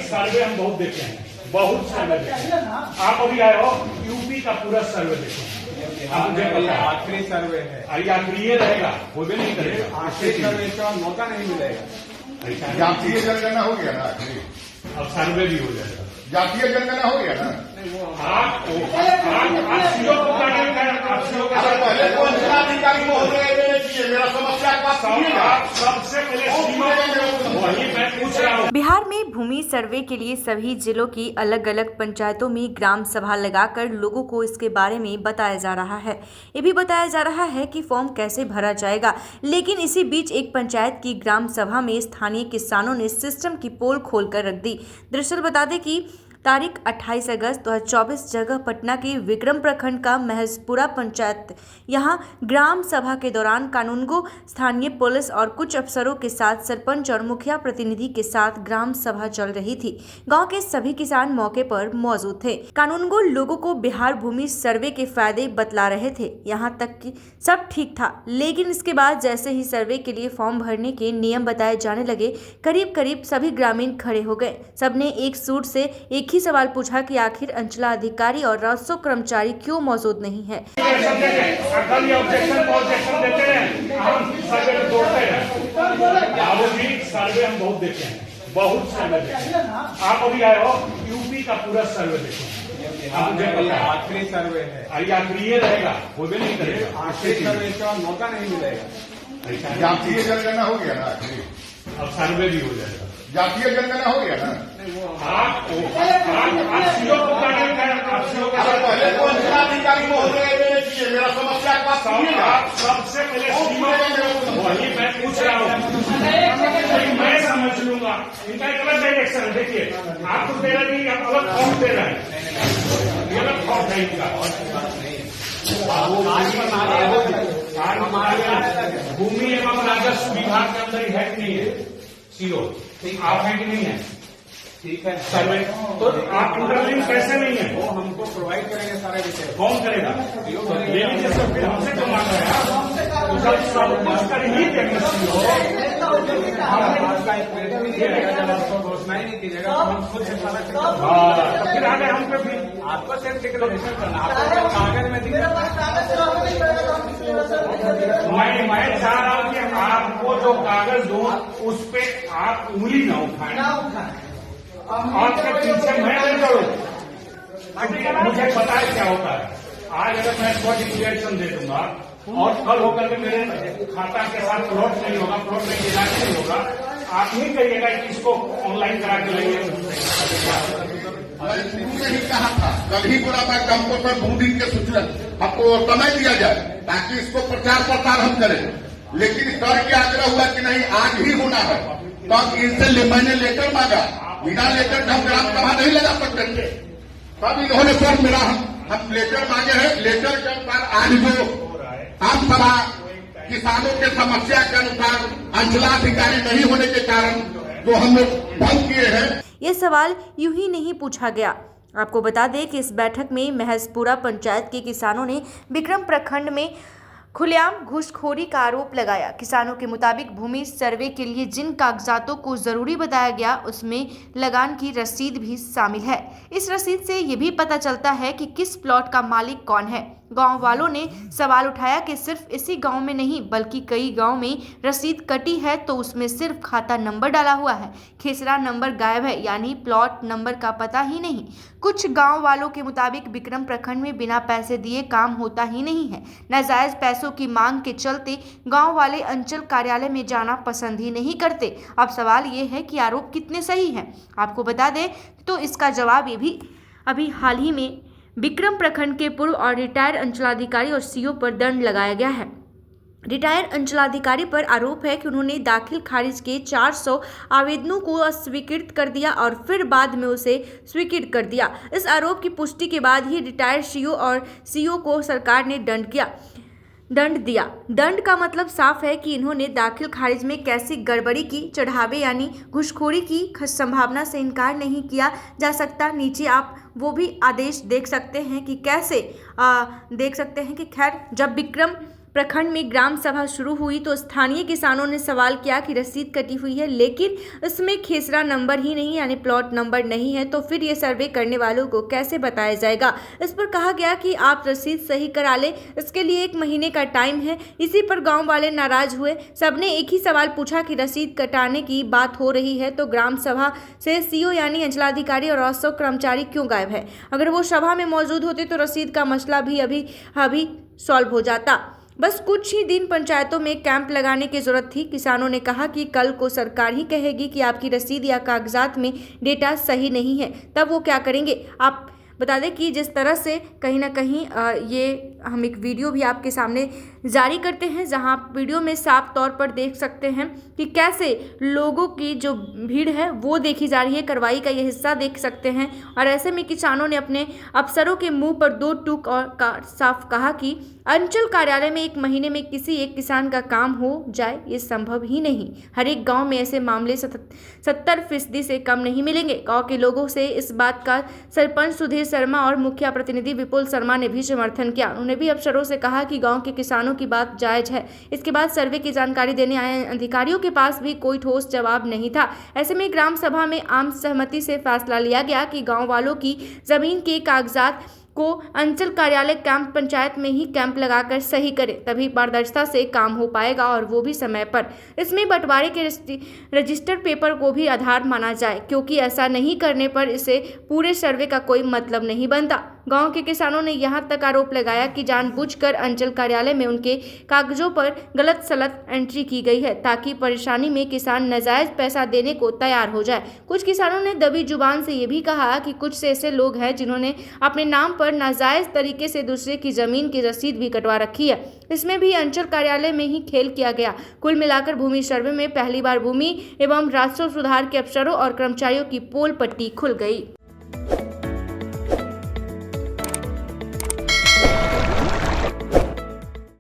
सर्वे हम बहुत देखे हैं, बहुत सर्वे देखे हैं। आप अभी आए हो, यूपी का पूरा सर्वे देखे हैं, आप मुझे पता है आखिरी सर्वे है, आखिरी ये रहेगा, वो भी नहीं करेगा, आखिरी सर्वे का मौका नहीं मिलेगा। जातीय जनगणना हो गया ना आखिरी, अब सर्वे भी हो जाएगा। जातीय जनगणना हो गया ना। आप सीओ को पहले को अंचलाधिकारी महोदय देने चाहिए। मेरा समस्या का सबसे पहले वही मैं पूछ रहा हूँ। बिहार में भूमि सर्वे के लिए सभी जिलों की अलग अलग पंचायतों में ग्राम सभा लगाकर लोगों को इसके बारे में बताया जा रहा है। ये भी बताया जा रहा है कि फॉर्म कैसे भरा जाएगा। लेकिन इसी बीच एक पंचायत की ग्राम सभा में स्थानीय किसानों ने सिस्टम की पोल खोलकर रख दी। दरअसल बता दें कि तारीख 28 अगस्त 2024 जगह पटना के विक्रम प्रखंड का महजपुरा पंचायत, यहां ग्राम सभा के दौरान कानूनगो, स्थानीय पुलिस और कुछ अफसरों के साथ सरपंच और मुखिया प्रतिनिधि के साथ ग्राम सभा चल रही थी। गांव के सभी किसान मौके पर मौजूद थे। कानूनगो लोगों को बिहार भूमि सर्वे के फायदे बतला रहे थे। यहां तक कि सब ठीक था, लेकिन इसके बाद जैसे ही सर्वे के लिए फॉर्म भरने के नियम बताए जाने लगे, करीब करीब सभी ग्रामीण खड़े हो गए। सबने एक सूट से एक ही सवाल पूछा कि आखिर अंचलाधिकारी और राजस्व कर्मचारी क्यों मौजूद नहीं है। सर्वे हम बहुत देखे हैं, बहुत सर्वे देखे हैं। आप अभी आए हो, यूपी का पूरा सर्वे देखे हैं, आप मुझे पता है आखिरी सर्वे है, आखिरी ये रहेगा, वो भी नहीं करेगा, आखिरी सर्वे का मौका नहीं मिलेगा। जातीय जनगणना हो गया ना आखिरी, अब सर्वे भी हो जाएगा। जातीय जनगणना हो गया ना। आप सीओ को पहले को अंचलाधिकारी महोदय देने चाहिए। मेरा समस्या का सबसे पहले वही मैं पूछ रहा हूँ, मैं समझ लूंगा। इनका एक अलग डायरेक्शन है। देखिए, आपको दे रहा नहीं, आप अलग फॉर्म दे रहे हैं, ये अलग फॉर्म है इनका। भूमि एवं राजस्व विभाग के अंदर है कि नहीं है सीओ, आप है कि नहीं है? ठीक है सर्वे तो आप इंटरव्यू कैसे नहीं है? वो हमको प्रोवाइड करेंगे सारे विषय। कौन करेगा? ले लीजिए सब, फिर हमसे क्यों मांग रहे हैं आप? तो सब कुछ कर ही देंगे सीओ। जब आपको घोषणा ही नहीं कीजिएगा तो हम खुद से पता तो फिर आगे हम पे भी आपको सिर्फ डिक्लेरेशन करना, आपको कागज में मैं चाह रहा हूँ कि आपको जो कागज दो उस पे आप उंगली न उठाएं और के पीछे मैं नहीं करूँ। मुझे पता है क्या होता है। आज अगर मैं इसको डिक्लेरेशन दे दूंगा और कल होकर के मेरे खाता के साथ प्लॉट नहीं होगा, प्लॉट में इलाज नहीं होगा, आप ही कहिएगा कि इसको ऑनलाइन करा के लेंगे। नहीं कहा था, कल ही बोला था कि हमको सर 2 दिन के सूचना आपको समय दिया जाए ताकि इसको प्रचार प्रसार हम करें। लेकिन सर के आग्रह हुआ कि नहीं आज ही होना है, तब इनसे मैंने लेटर मांगा। बिना लेटर के हम ग्राम सभा नहीं लगा सकते। तब इन्होंने सर मेरा हम लेटर मांगे हैं। लेटर के अनुसार आज जो आम सभा किसानों के समस्या के अनुसार अंचलाधिकारी नहीं होने के कारण जो हम लोग बंद किए हैं। ये सवाल यूं ही नहीं पूछा गया। आपको बता दें कि इस बैठक में महजपुरा पंचायत के किसानों ने विक्रम प्रखंड में खुलेआम घूसखोरी का आरोप लगाया। किसानों के मुताबिक भूमि सर्वे के लिए जिन कागजातों को जरूरी बताया गया उसमें लगान की रसीद भी शामिल है। इस रसीद से ये भी पता चलता है कि किस प्लॉट का मालिक कौन है। गांव वालों ने सवाल उठाया कि सिर्फ इसी गांव में नहीं बल्कि कई गांव में रसीद कटी है तो उसमें सिर्फ खाता नंबर डाला हुआ है, खेसरा नंबर गायब है, यानी प्लॉट नंबर का पता ही नहीं। कुछ गांव वालों के मुताबिक विक्रम प्रखंड में बिना पैसे दिए काम होता ही नहीं है। नाजायज पैसों की मांग के चलते गांव वाले अंचल कार्यालय में जाना पसंद ही नहीं करते। अब सवाल ये है कि आरोप कितने सही हैं। आपको बता दें तो इसका जवाब ये भी अभी हाल ही में विक्रम प्रखंड के पूर्व और रिटायर्ड अंचलाधिकारी और सीओ पर दंड लगाया गया है। रिटायर्ड अंचलाधिकारी पर आरोप है कि उन्होंने दाखिल खारिज के 400 आवेदनों को अस्वीकृत कर दिया और फिर बाद में उसे स्वीकृत कर दिया। इस आरोप की पुष्टि के बाद ही रिटायर्ड सीओ और सीओ को सरकार ने दंड दिया। दंड का मतलब साफ है कि इन्होंने दाखिल खारिज में कैसी गड़बड़ी की, चढ़ावे यानी घूसखोरी की संभावना से इनकार नहीं किया जा सकता। नीचे आप वो भी आदेश देख सकते हैं कि कैसे देख सकते हैं कि खैर जब विक्रम प्रखंड में ग्राम सभा शुरू हुई तो स्थानीय किसानों ने सवाल किया कि रसीद कटी हुई है लेकिन इसमें खेसरा नंबर ही नहीं यानी प्लॉट नंबर नहीं है, तो फिर ये सर्वे करने वालों को कैसे बताया जाएगा। इस पर कहा गया कि आप रसीद सही करा ले, इसके लिए 1 महीने का टाइम है। इसी पर गांव वाले नाराज हुए। सबने एक ही सवाल पूछा कि रसीद कटाने की बात हो रही है तो ग्राम सभा से सीओ यानी अंचलाधिकारी और राजस्व कर्मचारी क्यों गायब है। अगर वो सभा में मौजूद होते तो रसीद का मसला भी अभी सॉल्व हो जाता। बस कुछ ही दिन पंचायतों में कैंप लगाने की जरूरत थी। किसानों ने कहा कि कल को सरकार ही कहेगी कि आपकी रसीद या कागजात में डेटा सही नहीं है, तब वो क्या करेंगे। आप बता दें कि जिस तरह से कहीं ना कहीं ये हम एक वीडियो भी आपके सामने जारी करते हैं, जहां आप वीडियो में साफ तौर पर देख सकते हैं कि कैसे लोगों की जो भीड़ है वो देखी जा रही है। कार्रवाई का ये हिस्सा देख सकते हैं और ऐसे में किसानों ने अपने अफसरों के मुंह पर 2 टूक और साफ कहा कि अंचल कार्यालय में 1 महीने में किसी एक किसान का काम हो जाए ये संभव ही नहीं। हर एक गाँव में ऐसे मामले 70% से कम नहीं मिलेंगे। गाँव के लोगों से इस बात का सरपंच सुधीर शर्मा और मुखिया प्रतिनिधि विपुल शर्मा ने भी समर्थन किया। उन्होंने भी अफसरों से कहा कि गांव के किसानों की बात जायज है। इसके बाद सर्वे की जानकारी देने आए अधिकारियों के पास भी कोई ठोस जवाब नहीं था। ऐसे में ग्राम सभा में आम सहमति से फैसला लिया गया कि गांव वालों की जमीन के कागजात को अंचल कार्यालय कैंप पंचायत में ही कैंप लगाकर सही करें, तभी पारदर्शिता से काम हो पाएगा और वो भी समय पर। इसमें बंटवारे के रजिस्टर पेपर को भी आधार माना जाए, क्योंकि ऐसा नहीं करने पर इसे पूरे सर्वे का कोई मतलब नहीं बनता। गांव के किसानों ने यहां तक आरोप लगाया कि जानबूझकर अंचल कार्यालय में उनके कागजों पर गलत सलत एंट्री की गई है ताकि परेशानी में किसान नाजायज पैसा देने को तैयार हो जाए। कुछ किसानों ने दबी जुबान से ये भी कहा कि कुछ से ऐसे लोग हैं जिन्होंने अपने नाम पर नाजायज तरीके से दूसरे की जमीन की रसीद भी कटवा रखी है। इसमें भी अंचल कार्यालय में ही खेल किया गया। कुल मिलाकर भूमि सर्वे में पहली बार भूमि एवं राजस्व सुधार के अफसरों और कर्मचारियों की पोल पट्टी खुल गई।